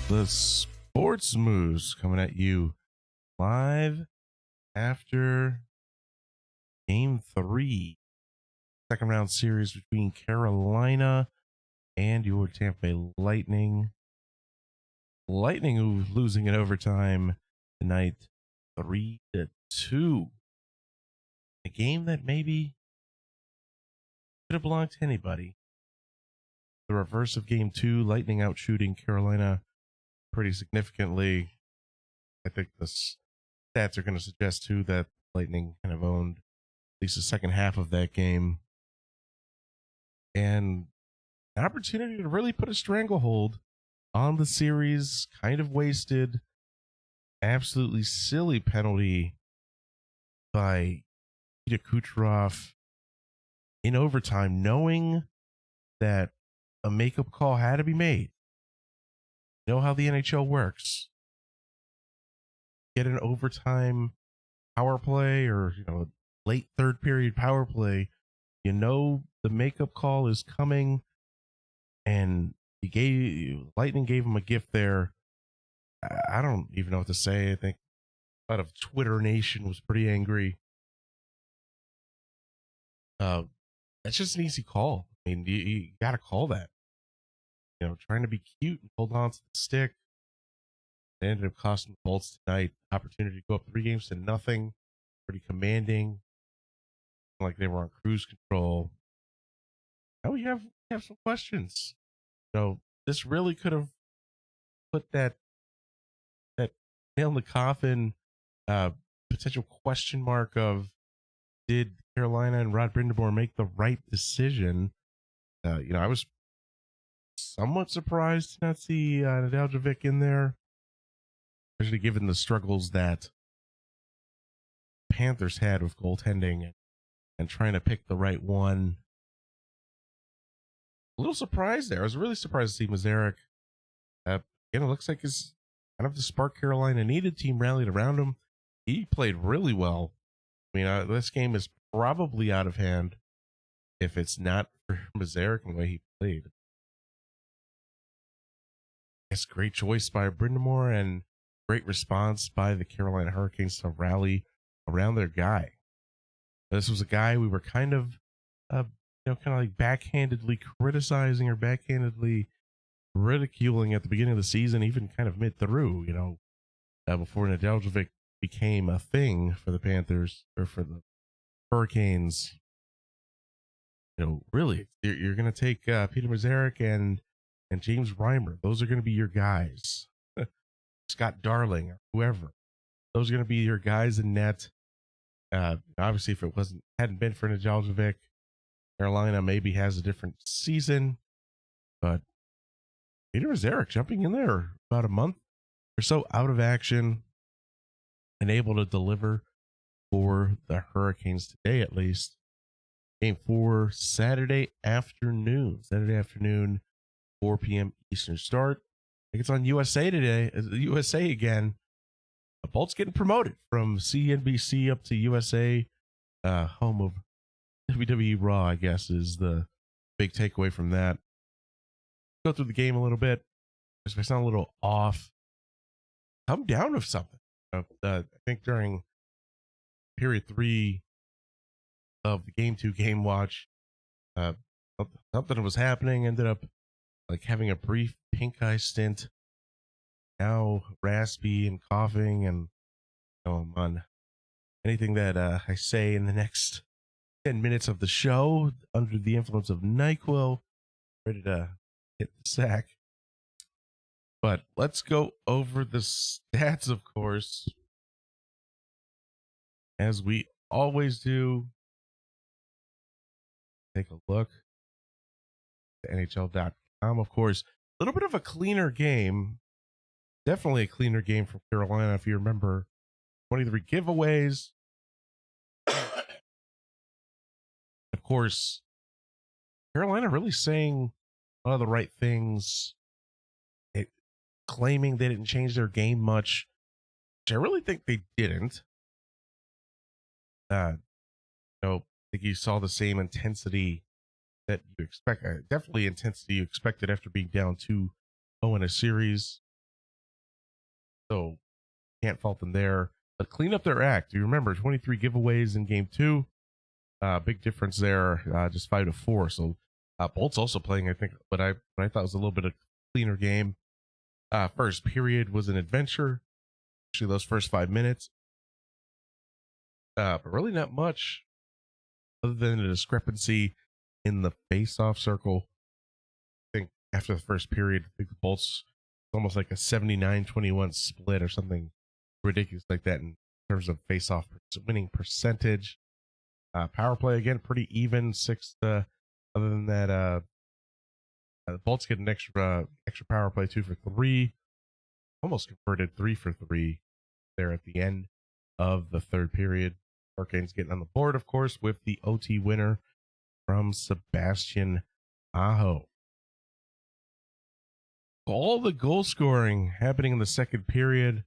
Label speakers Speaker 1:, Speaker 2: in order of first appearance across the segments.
Speaker 1: The Sports Moose coming at you live after Game 3, second round series between Carolina and your Tampa Bay Lightning. Lightning who losing in overtime tonight, 3-2. A game that maybe could have belonged to anybody. The reverse of Game 2, Lightning out shooting Carolina pretty significantly. I think the stats are going to suggest too that Lightning kind of owned at least the second half of that game, and an opportunity to really put a stranglehold on the series kind of wasted. Absolutely silly penalty by Kuch in overtime, knowing that a makeup call had to be made. You know how the NHL works. Get an overtime power play or late third period power play. You know the makeup call is coming, and Lightning gave him a gift there. I don't even know what to say. I think a lot of Twitter Nation was pretty angry. That's just an easy call. I mean, you got to call that. Trying to be cute and hold on to the stick. It ended up costing the Bolts tonight opportunity to go up 3-0. Pretty commanding, like they were on cruise control. Now we have some questions. This really could have put that nail in the coffin. Potential question mark of, did Carolina and Rod Brind'Amour make the right decision? I was somewhat surprised to not see Nedeljkovic in there, especially given the struggles that Panthers had with goaltending and trying to pick the right one. A little surprised there. I was really surprised to see Mazarek. Again, it looks like his kind of the spark Carolina needed. Team rallied around him. He played really well. I mean, this game is probably out of hand if it's not for Mazarek and the way he played. It's a great choice by Brind'Amour and great response by the Carolina Hurricanes to rally around their guy. This was a guy we were kind of like backhandedly criticizing or backhandedly ridiculing at the beginning of the season, even kind of mid through, before Nedeljkovic became a thing for the Panthers or for the Hurricanes. Really, you're going to take Peter Mazarek and James Reimer. Those are going to be your guys. Scott Darling or whoever. Those are going to be your guys in net. Obviously, if it hadn't been for Nedeljkovic, Carolina maybe has a different season. But Peter Mazarek jumping in there about a month or so out of action and able to deliver for the Hurricanes today, at least. Game 4 Saturday afternoon, 4 p.m. Eastern start. I think it's on USA today. USA again. The Bolts getting promoted from CNBC up to USA, home of WWE Raw, I guess, is the big takeaway from that. Go through the game a little bit. If I sound a little off, come down with something. I think during period 3 of the Game 2 game watch, something was happening. Ended up having a brief pink eye stint. Now raspy and coughing, and I'm on anything that I say in the next 10 minutes of the show under the influence of NyQuil, ready to hit the sack. But let's go over the stats, of course, as we always do. Take a look at NHL.com, of course. A little bit of a cleaner game. Definitely a cleaner game from Carolina. If you remember, 23 giveaways. Of course, Carolina really saying a lot of the right things, claiming they didn't change their game much, which I really think they didn't. I think you saw the same intensity that you expect. Definitely intensity you expected after being down 2-0 in a series. So can't fault them there. But clean up their act. You remember 23 giveaways in game two. Big difference there, just 5-4. So Bolt's also playing, I think, what I thought was a little bit of cleaner game. First period was an adventure. Actually, those first 5 minutes, but really not much other than a discrepancy in the face-off circle. I think after the first period, I think the Bolts almost like a 79-21 split or something ridiculous like that in terms of face-off winning percentage. Power play again, pretty even. Other than that, the Bolts get an extra power play 2 for 3, almost converted 3 for 3 there at the end of the third period. Hurricanes getting on the board, of course, with the OT winner from Sebastian Aho. All the goal scoring happening in the second period.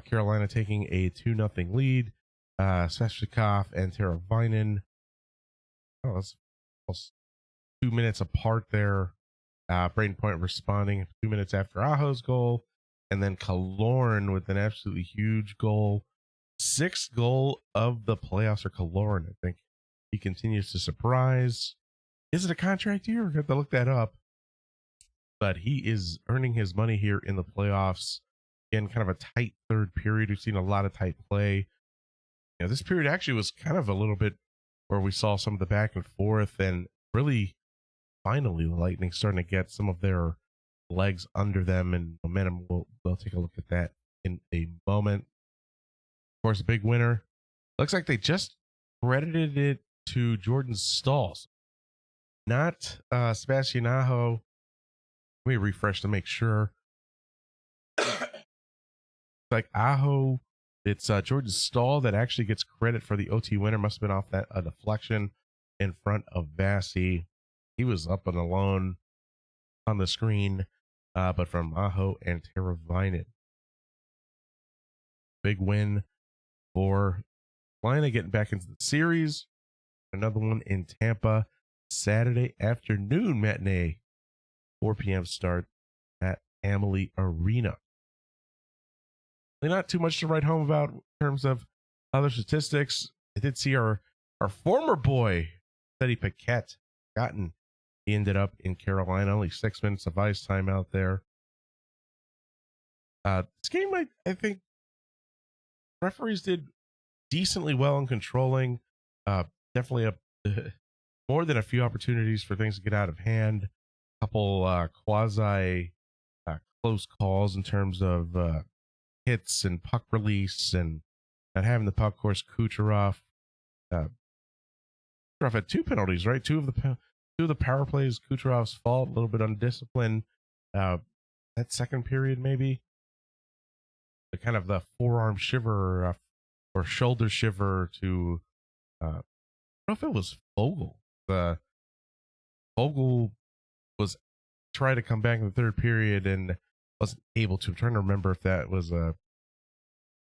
Speaker 1: Carolina taking a 2-0 lead. Sveshnikov and Teravainen. Oh, that's almost 2 minutes apart there. Braden Point responding 2 minutes after Aho's goal. And then Killorn with an absolutely huge goal. Sixth goal of the playoffs for Killorn. I think he continues to surprise. Is it a contract year? I have to look that up. But he is earning his money here in the playoffs. Again, kind of a tight third period. We've seen a lot of tight play. This period actually was kind of a little bit where we saw some of the back and forth, and really finally the Lightning starting to get some of their legs under them and momentum. We'll take a look at that in a moment. Of course, a big winner. Looks like they just credited it to Jordan Stalls, not Sebastian Aho. Let me refresh to make sure. Like Aho, it's Jordan Staal that actually gets credit for the OT winner. Must have been off that a deflection in front of Vasi. He was up and alone on the screen, but from Aho and Teravainen. Big win for Carolina, getting back into the series. Another one in Tampa, Saturday afternoon matinee, 4 p.m. start at Amalie Arena. Not too much to write home about in terms of other statistics. I did see our former boy, Teddy Paquette, he ended up in Carolina, only 6 minutes of ice time out there. This game, I think referees did decently well in controlling. Definitely more than a few opportunities for things to get out of hand. A couple quasi close calls in terms of hits and puck release, and not having the puck. Of course, Kucherov had 2 penalties, right? Two of the power plays, Kucherov's fault, a little bit undisciplined. That second period, maybe the kind of the forearm shiver or shoulder shiver to I don't know if it was Vogel. Vogel was trying to come back in the third period and wasn't able to. I'm trying to remember if that was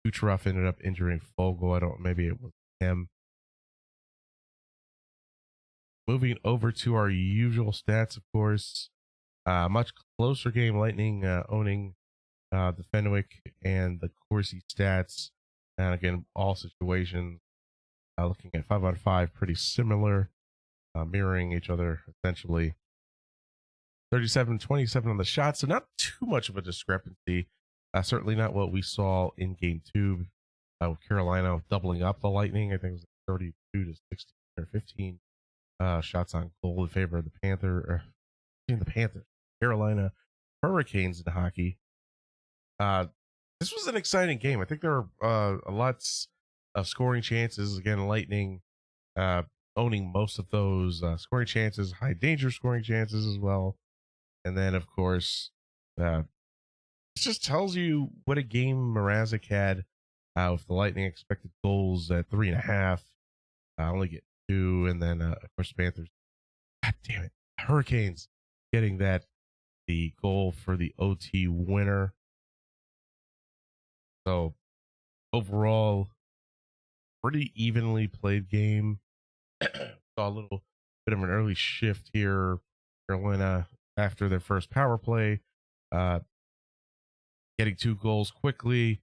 Speaker 1: Kucherov ended up injuring Vogel. Maybe it was him. Moving over to our usual stats, of course. Much closer game. Lightning owning the Fenwick and the Corsi stats. And again, all situations looking at 5-on-5, pretty similar, mirroring each other essentially. 37-27 on the shot, so not too much of a discrepancy. Certainly not what we saw in game 2 with Carolina doubling up the Lightning. I think it was 32-16 or 15 shots on goal in favor of the Panthers. Carolina Hurricanes in hockey. This was an exciting game. I think there were lots of scoring chances. Again, Lightning owning most of those scoring chances, high danger scoring chances as well. And then, of course, it just tells you what a game Mrazek had with the Lightning expected goals at 3.5. Only get 2. And then, of course, Panthers. God damn it. Hurricanes getting the goal for the OT winner. So, overall, pretty evenly played game. Saw a little bit of an early shift here. Carolina, after their first power play, getting 2 goals quickly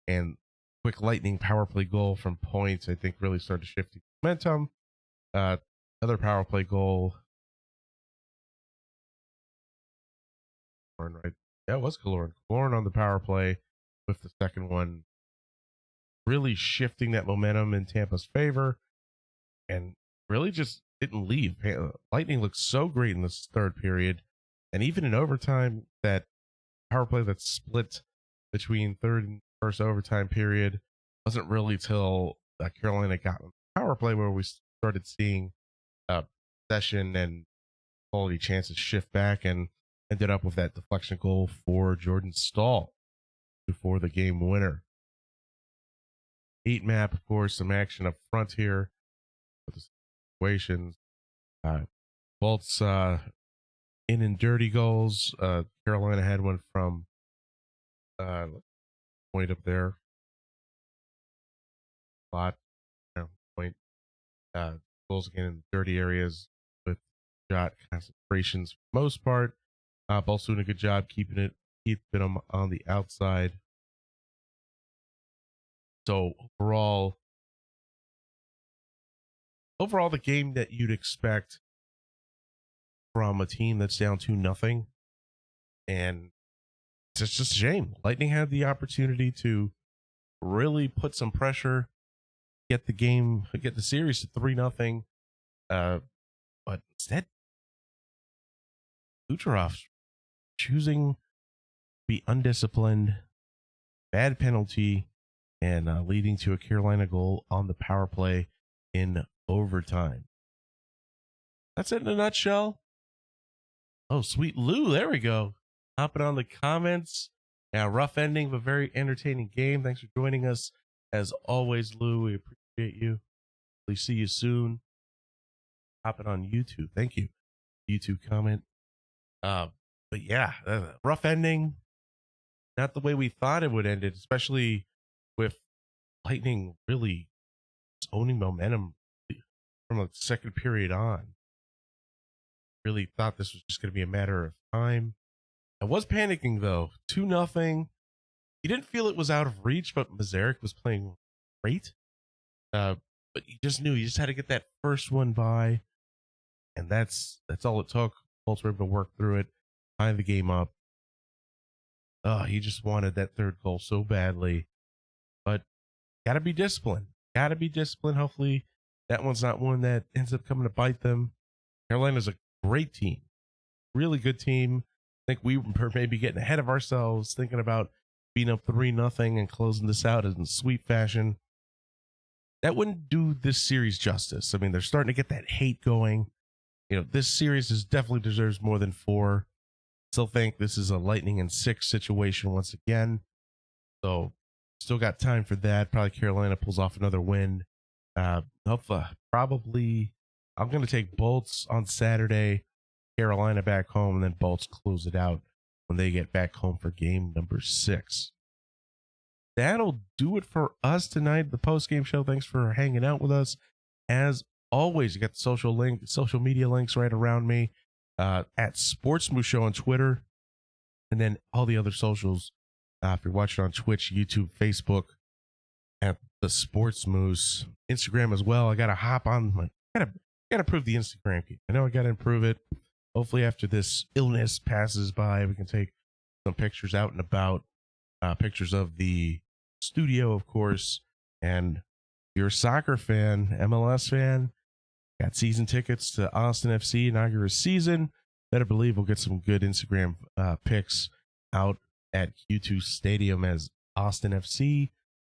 Speaker 1: and quick lightning power play goal from points, I think really started to shift the momentum. Another power play goal. Right? That was Killorn. Killorn on the power play with the second one, really shifting that momentum in Tampa's favor and really just didn't leave. Lightning looked so great in this third period. And even in overtime, that power play that split between third and first overtime period wasn't really till Carolina got on the power play where we started seeing possession and quality chances shift back and ended up with that deflection goal for Jordan Stahl before the game winner. 8 map, of course, some action up front here with the situations. Bolts in and dirty goals. Carolina had one from point up there. Lot point. Goals again in dirty areas with shot concentrations for the most part. Bolts doing a good job keeping them on the outside. So overall, the game that you'd expect from a team that's down 2-0, and it's just a shame. Lightning had the opportunity to really put some pressure, get the series to 3-0, but instead, Kucherov choosing to be undisciplined, bad penalty, and leading to a Carolina goal on the power play in overtime. That's it in a nutshell. Oh, sweet Lou, there we go. Hopping on the comments. Yeah, rough ending, but very entertaining game. Thanks for joining us. As always, Lou, we appreciate you. We see you soon. Hopping on YouTube. Thank you. YouTube comment. But yeah, rough ending. Not the way we thought it would end it, especially with Lightning really owning momentum from the second period on. Really thought this was just going to be a matter of time. I was panicking though. 2-0. You didn't feel it was out of reach, but Mazarek was playing great. But you just knew you just had to get that first one by, and that's all it took. Bolts were able to work through it, tie the game up. He just wanted that third goal so badly, but gotta be disciplined. Hopefully, that one's not one that ends up coming to bite them. Carolina's a great team, really good team. I think we were maybe getting ahead of ourselves, thinking about being up 3-0 and closing this out in sweet fashion. That wouldn't do this series justice. I mean, they're starting to get that hate going. You know, this series definitely deserves more than 4. Still think this is a Lightning in 6 situation once again. So still got time for that. Probably Carolina pulls off another win. Probably I'm going to take Bolts on Saturday, Carolina back home, and then Bolts close it out when they get back home for game number 6. That'll do it for us tonight, the post-game show. Thanks for hanging out with us. As always, you got the social media links right around me, at Sports Moose Show on Twitter, and then all the other socials. If you're watching on Twitch, YouTube, Facebook, at the Sports Moose, Instagram as well. I gotta hop on. Gotta improve the Instagram game. I know I gotta improve it. Hopefully, after this illness passes by, we can take some pictures out and about. Pictures of the studio, of course. And if you're a soccer fan, MLS fan, got season tickets to Austin FC inaugural season, better believe we'll get some good Instagram pics out at Q2 Stadium as Austin FC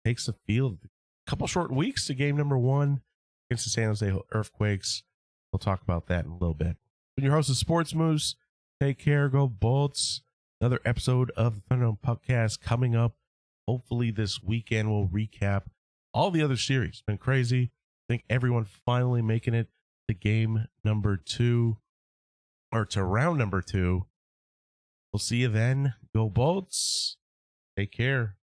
Speaker 1: takes the field. A couple short weeks to game number 1 against the San Jose Earthquakes. We'll talk about that in a little bit. When your host is Sports Moose, take care, go Bolts. Another episode of the Thunderdome Puckcast coming up. Hopefully this weekend we'll recap all the other series. It's been crazy. I think everyone finally making it to game number 2, or to round number 2. We'll see you then. Go Bolts. Take care.